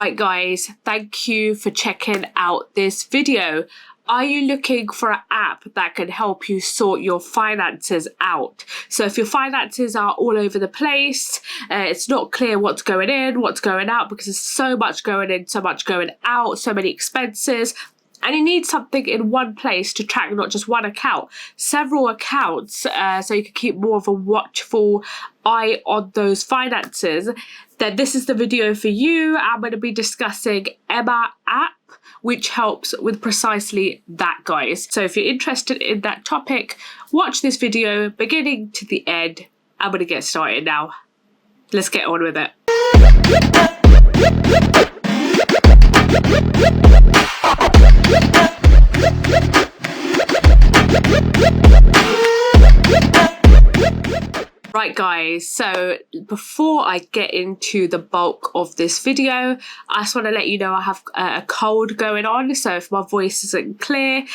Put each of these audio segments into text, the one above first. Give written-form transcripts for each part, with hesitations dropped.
Right guys, thank you for checking out this video. Are you looking for an app that can help you sort your finances out? So if your finances are all over the place, it's not clear what's going in, what's going out, because there's so much going in, so much going out, so many expenses, and you need something in one place to track not just one account, several accounts, so you can keep more of a watchful eye on those finances, then this is the video for you. I'm going to be discussing Emma app, which helps with precisely that, guys. So if you're interested in that topic, watch this video beginning to the end. I'm going to get started now. Let's get on with it. Right guys, so before I get into the bulk of this video, I just want to let you know I have a cold going on, so if my voice isn't clear,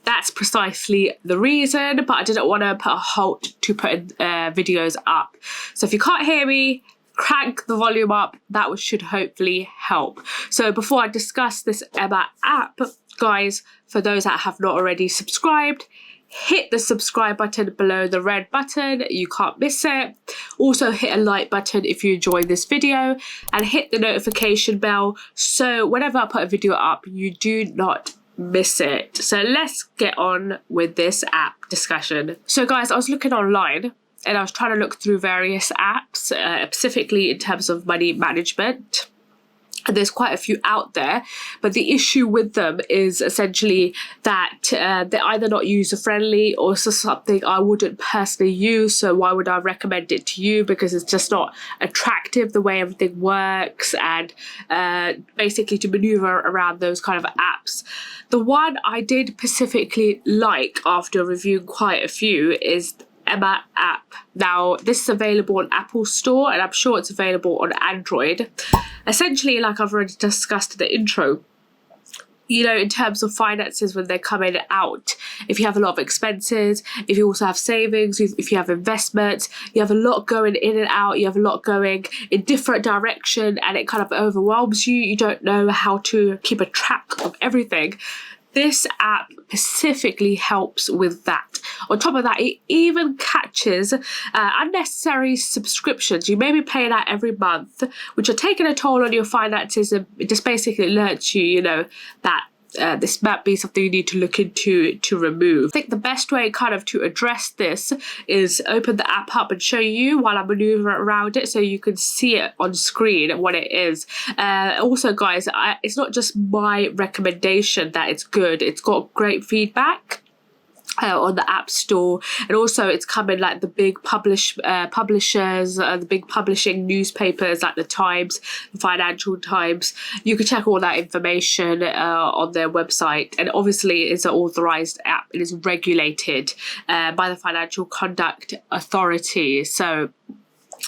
that's precisely the reason, but I didn't want to put a halt to putting videos up. So if you can't hear me, crank the volume up, that should hopefully help. So before I discuss this Emma app, guys, for those that have not already subscribed, hit the subscribe button below the red button, you can't miss it. Also hit a like button if you enjoy this video, and hit the notification bell so whenever I put a video up you do not miss it. So let's get on with this app discussion. So guys, I was looking online and I was trying to look through various apps, specifically in terms of money management. And there's quite a few out there, but the issue with them is essentially that they're either not user-friendly or it's just something I wouldn't personally use, so why would I recommend it to you? Because it's just not attractive the way everything works, and basically to maneuver around those kind of apps. The one I did specifically like after reviewing quite a few is Emma app. Now this is available on Apple Store and I'm sure it's available on Android. Essentially, like I've already discussed in the intro, you know, in terms of finances when they're coming out, if you have a lot of expenses, if you also have savings, if you have investments, you have a lot going in and out, you have a lot going in different direction, and it kind of overwhelms you. You don't know how to keep a track of everything. This app specifically helps with that. On top of that, it even catches unnecessary subscriptions. You may be paying out every month, which are taking a toll on your finances, and it just basically alerts you, you know, that this might be something you need to look into to remove. I think the best way kind of to address this is open the app up and show you while I maneuver around it so you can see it on screen what it is. Also guys, it's not just my recommendation that it's good, it's got great feedback on the App Store, and also it's coming like the big publishers, the big publishing newspapers like the Times, the Financial Times. You can check all that information on their website, and obviously it's an authorized app. It is regulated by the Financial Conduct Authority, so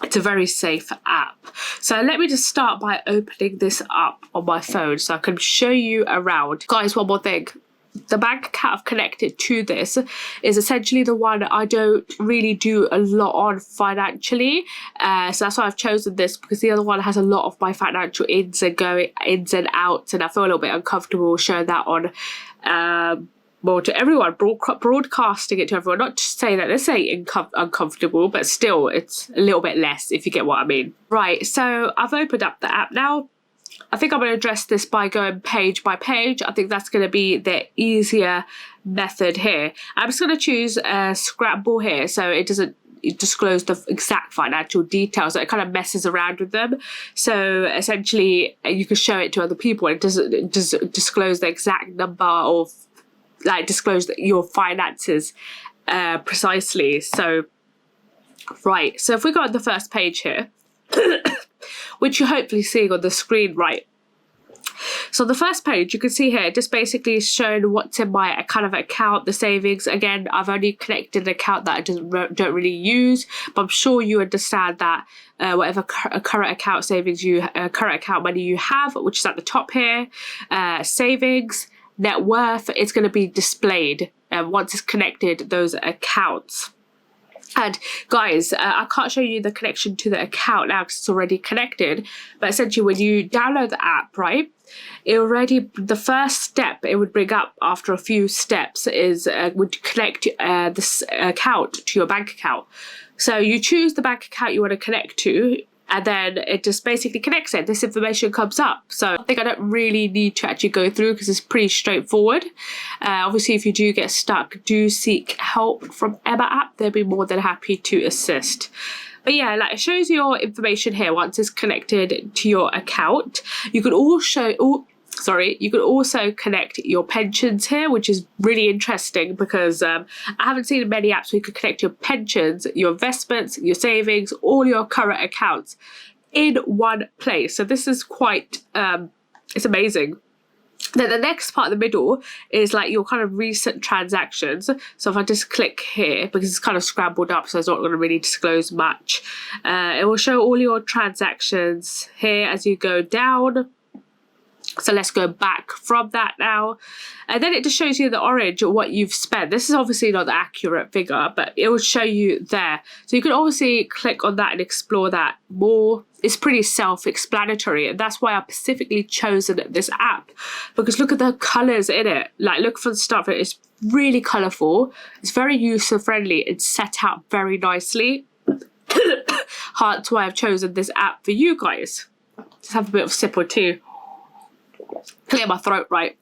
it's a very safe app. So let me just start by opening this up on my phone so I can show you around. Guys, one more thing. The bank account I've connected to this is essentially the one I don't really do a lot on financially, so that's why I've chosen this, because the other one has a lot of my financial ins and outs, and I feel a little bit uncomfortable showing that on more to everyone, broadcasting it to everyone. Not to say that this ain't uncomfortable, but still it's a little bit less, if you get what I mean. Right, so I've opened up the app now. I think I'm going to address this by going page by page. I think that's going to be the easier method here. I'm just going to choose Scrabble here, so it doesn't disclose the exact financial details, so it kind of messes around with them. So essentially you can show it to other people and it doesn't disclose the exact number, or like disclose your finances precisely. So right, so if we go on the first page here, which you're hopefully seeing on the screen, right? So the first page, you can see here, just basically showing what's in my kind of account, the savings. Again, I've only connected an account that I don't really use, but I'm sure you understand that whatever current account savings current account money you have, which is at the top here, savings, net worth, it's going to be displayed once it's connected those accounts. And guys, I can't show you the connection to the account now because it's already connected. But essentially, when you download the app, right, the first step it would bring up after a few steps is would connect this account to your bank account. So you choose the bank account you want to connect to, and then it just basically connects it. This information comes up. So I think I don't really need to actually go through because it's pretty straightforward. Obviously, if you do get stuck, do seek help from Emma app. They'll be more than happy to assist. But yeah, like it shows your information here once it's connected to your account. You can you could also connect your pensions here, which is really interesting because I haven't seen many apps where you could connect your pensions, your investments, your savings, all your current accounts in one place. So this is quite, it's amazing. Then the next part in the middle is like your kind of recent transactions. So if I just click here, because it's kind of scrambled up, so it's not going to really disclose much. It will show all your transactions here as you go down. So let's go back from that now. And then it just shows you the orange what you've spent. This is obviously not the accurate figure, but it will show you there. So you can obviously click on that and explore that more. It's pretty self-explanatory, and that's why I specifically chosen this app, because look at the colours in it. Like, look for the start of it. It's really colourful. It's very user-friendly. It's set out very nicely. That's why I've chosen this app for you guys. Just have a bit of a sip or two. Clear my throat, right?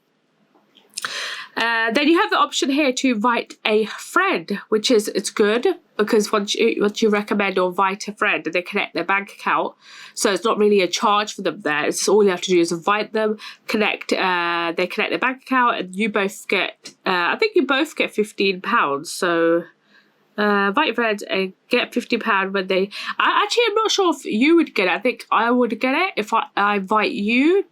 Then you have the option here to invite a friend, which is, it's good because once you recommend or invite a friend and they connect their bank account, so it's not really a charge for them there. It's all you have to do is invite them, they connect their bank account, and you both get, I think you both get £15. So invite your friends and get £50 when they, actually I'm not sure if you would get it. I think I would get it if I invite you.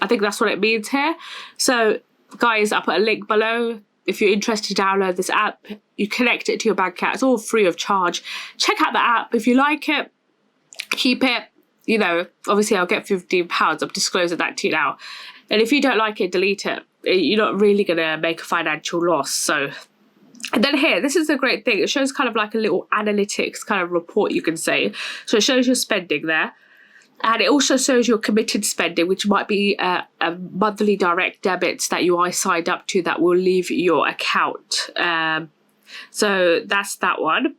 I think that's what it means here. So guys, I'll put a link below. If you're interested to download this app, you connect it to your bank account. It's all free of charge. Check out the app. If you like it, keep it. You know, obviously I'll get £15. I'm disclosing that to you now. And if you don't like it, delete it. You're not really going to make a financial loss. So, and then here, this is a great thing. It shows kind of like a little analytics kind of report, you can say. So it shows your spending there. And it also shows your committed spending, which might be a monthly direct debits that you are signed up to that will leave your account. So that's that one.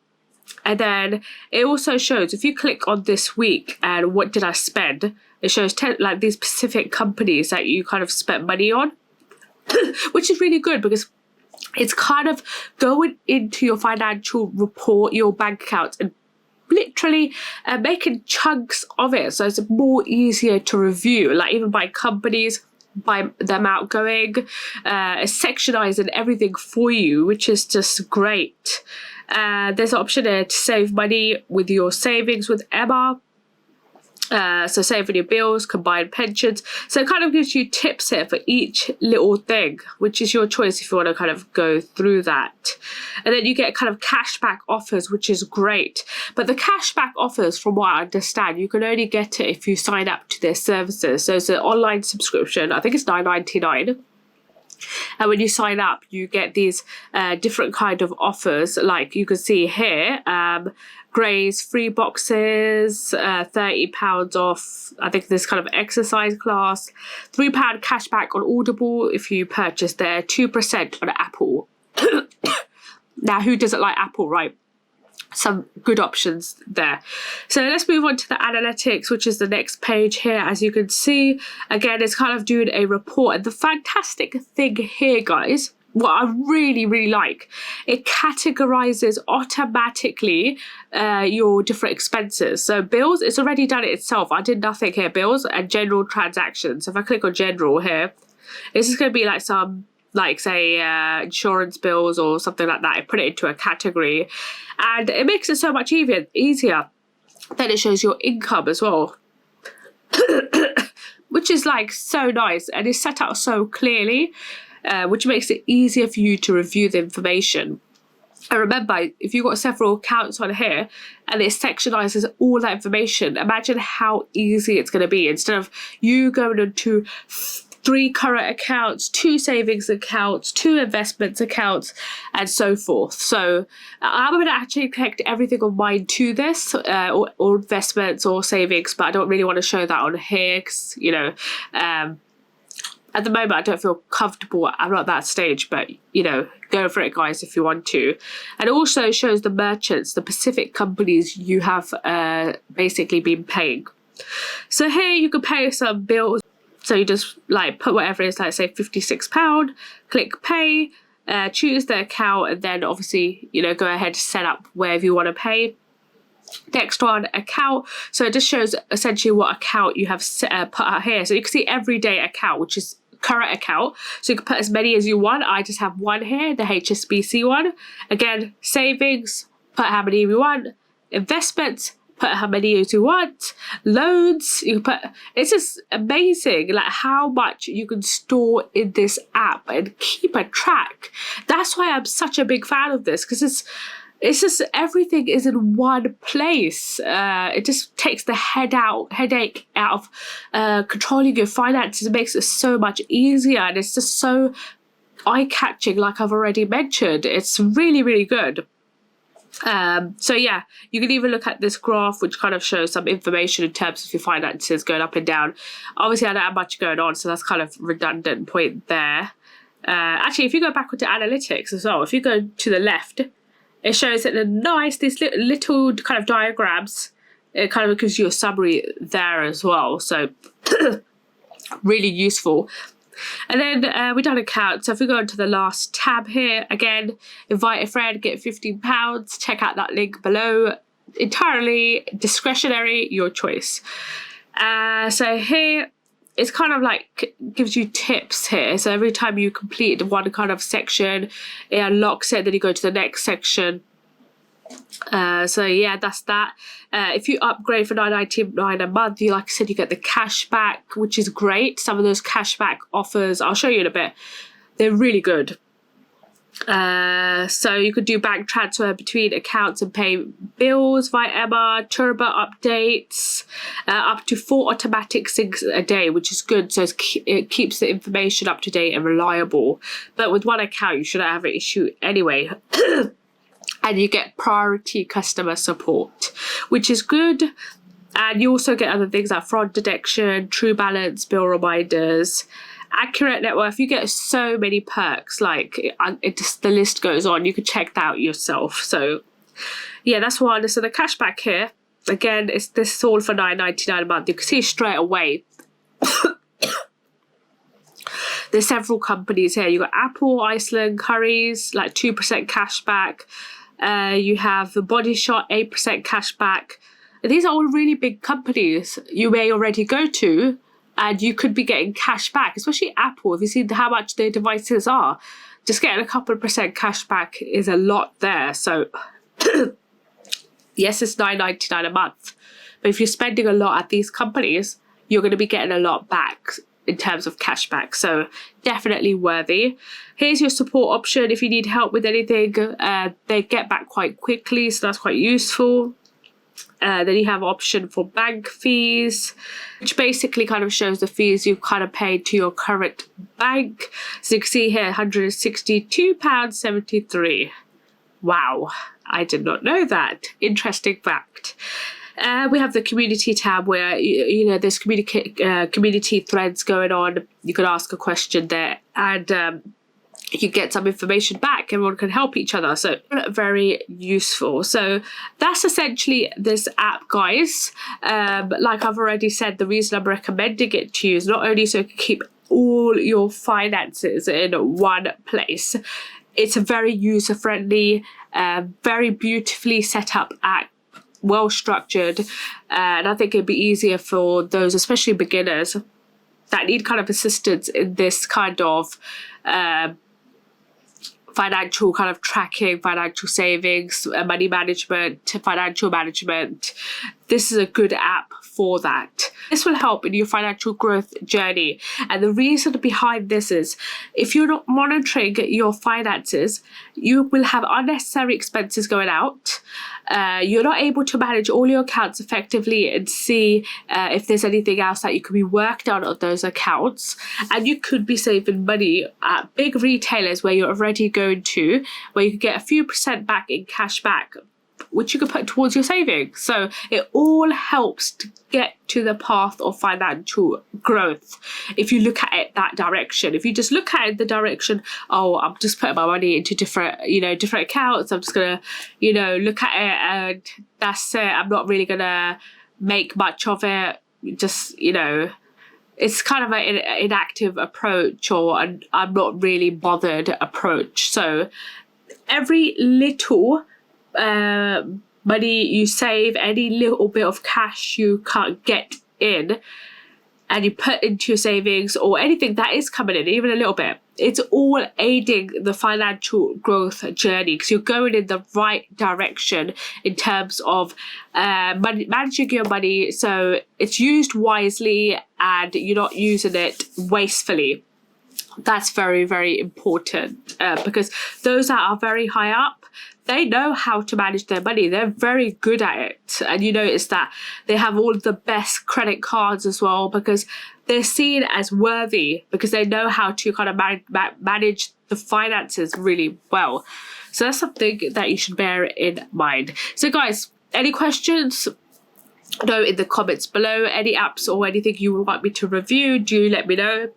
And then it also shows, if you click on this week and what did I spend, it shows like these specific companies that you kind of spent money on, which is really good because it's kind of going into your financial report, your bank account, and literally making chunks of it, so it's more easier to review, like even by companies, by them outgoing, sectionizing everything for you, which is just great. There's an option there to save money with your savings with Emma. So saving your bills, combined pensions. So it kind of gives you tips here for each little thing, which is your choice if you want to kind of go through that. And then you get kind of cashback offers, which is great. But the cashback offers, from what I understand, you can only get it if you sign up to their services. So it's an online subscription. I think it's £9.99. And when you sign up, you get these different kind of offers, like you can see here. Gray's free boxes, £30 off, I think this kind of exercise class, £3 cashback on Audible if you purchase there, 2% on Apple. Now, who doesn't like Apple, right? Some good options there. So let's move on to the analytics, which is the next page here. As you can see, again, it's kind of doing a report. And the fantastic thing here, guys, what I really like, it categorizes automatically your different expenses. So bills, it's already done it itself. I did nothing here. Bills and general transactions. So if I click on general here, this is going to be like some, like say insurance bills or something like that. I put it into a category and it makes it so much easier. Then it shows your income as well, which is like so nice and it's set out so clearly. Which makes it easier for you to review the information. And remember, if you've got several accounts on here and it sectionizes all that information, imagine how easy it's going to be. Instead of you going into 3 current accounts, 2 savings accounts, 2 investments accounts, and so forth. So I'm going to actually connect everything on mine to this, or investments or savings, but I don't really want to show that on here because, you know, at the moment I don't feel comfortable. I'm not at that stage, but, you know, go for it, guys, if you want to. And it also shows the merchants, the specific companies you have basically been paying. So here you can pay some bills. So you just like put whatever it is, like say £56, click pay, choose the account, and then obviously, you know, go ahead to set up wherever you want to pay. Next one, account. So it just shows essentially what account you have put out here. So you can see everyday account, which is current account. So you can put as many as you want. I just have one here, the HSBC one. Again, savings, put how many you want. Investments, put how many as you want. Loans, you can put. It's just amazing, like how much you can store in this app and keep a track. That's why I'm such a big fan of this, because it's just everything is in one place. It just takes the headache out of controlling your finances. It makes it so much easier, and it's just so eye-catching, like I've already mentioned. It's really, really good. So yeah, you can even look at this graph, which kind of shows some information in terms of your finances going up and down. Obviously I don't have much going on, so that's kind of redundant point there. Actually, if you go back onto analytics as well, if you go to the left, it shows it these little kind of diagrams. It kind of gives you a summary there as well, so really useful. And then we done account. So if we go into the last tab here, again, invite a friend, get £15. Check out that link below. Entirely discretionary, your choice. So here, it's kind of like gives you tips here. So every time you complete one kind of section, it unlocks it, then you go to the next section. So yeah, that's that. If you upgrade for $9.99 a month, like I said, you get the cash back, which is great. Some of those cashback offers, I'll show you in a bit, they're really good. So you could do bank transfer between accounts and pay bills via Emma, turbo updates, up to 4 automatic syncs a day, which is good. So it keeps the information up to date and reliable. But with one account, you shouldn't have an issue anyway. And you get priority customer support, which is good. And you also get other things like fraud detection, true balance, bill reminders, accurate net worth. You get so many perks, like the list goes on. You can check that out yourself. So yeah, that's one. So the cashback here, again, this is all for $9.99 a month. You can see straight away. There's several companies here. You got Apple, Iceland, Currys, like 2% cashback. You have the Body Shot, 8% cashback. And these are all really big companies you may already go to, and you could be getting cash back, especially Apple. If you see how much their devices are, just getting a couple of % cash back is a lot there. So yes, it's $9.99 a month, but if you're spending a lot at these companies, you're going to be getting a lot back in terms of cashback. So definitely worthy. Here's your support option. If you need help with anything, they get back quite quickly, so that's quite useful. Then you have option for bank fees, which basically kind of shows the fees you've kind of paid to your current bank. So you can see here, £162.73. Wow, I did not know that. Interesting fact. We have the community tab where, you know, there's community threads going on. You can ask a question there, and you get some information back. Everyone can help each other. So very useful. So that's essentially this app, guys. Like I've already said, the reason I'm recommending it to you is not only so you can keep all your finances in one place. It's a very user-friendly, very beautifully set up app, well structured, and I think it'd be easier for those, especially beginners, that need kind of assistance in this kind of financial kind of tracking, financial savings, money management, financial management. This is a good app for that. This will help in your financial growth journey. And the reason behind this is if you're not monitoring your finances, you will have unnecessary expenses going out. You're not able to manage all your accounts effectively and see if there's anything else that you could be worked on those accounts. And you could be saving money at big retailers where you're already going to, where you could get a few percent back in cash back, which you could put towards your savings. So it all helps to get to the path of financial growth if you look at it that direction. If you just look at it the direction, oh, I'm just putting my money into different accounts, I'm just gonna look at it and that's it, I'm not really gonna make much of it, just it's kind of an inactive approach, or an I'm not really bothered approach. So every little money you save, any little bit of cash you can't get in and you put into your savings, or anything that is coming in, even a little bit, it's all aiding the financial growth journey, because you're going in the right direction in terms of managing your money, so it's used wisely and you're not using it wastefully. That's very, very important, because those that are very high up, they know how to manage their money. They're very good at it. And you notice that they have all of the best credit cards as well, because they're seen as worthy, because they know how to kind of manage the finances really well. So that's something that you should bear in mind. So guys, any questions? Know in the comments below. Any apps or anything you would want me to review, do let me know.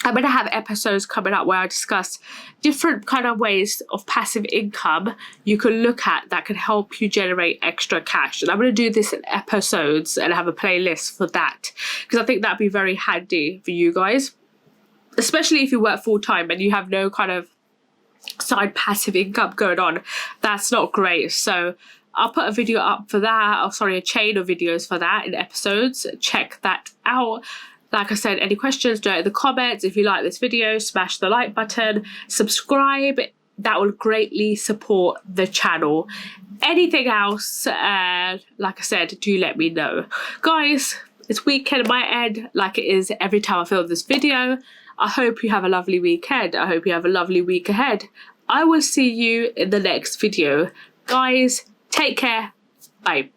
I'm going to have episodes coming up where I discuss different kind of ways of passive income you can look at that can help you generate extra cash. And I'm going to do this in episodes and have a playlist for that, because I think that'd be very handy for you guys, especially if you work full time and you have no kind of side passive income going on. That's not great. So I'll put a video up for that, a chain of videos for that in episodes. Check that out. Like I said, any questions, do it in the comments. If you like this video, smash the like button, subscribe. That will greatly support the channel. Anything else, like I said, do let me know. Guys, it's weekend at my end, like it is every time I film this video. I hope you have a lovely weekend. I hope you have a lovely week ahead. I will see you in the next video. Guys, take care. Bye.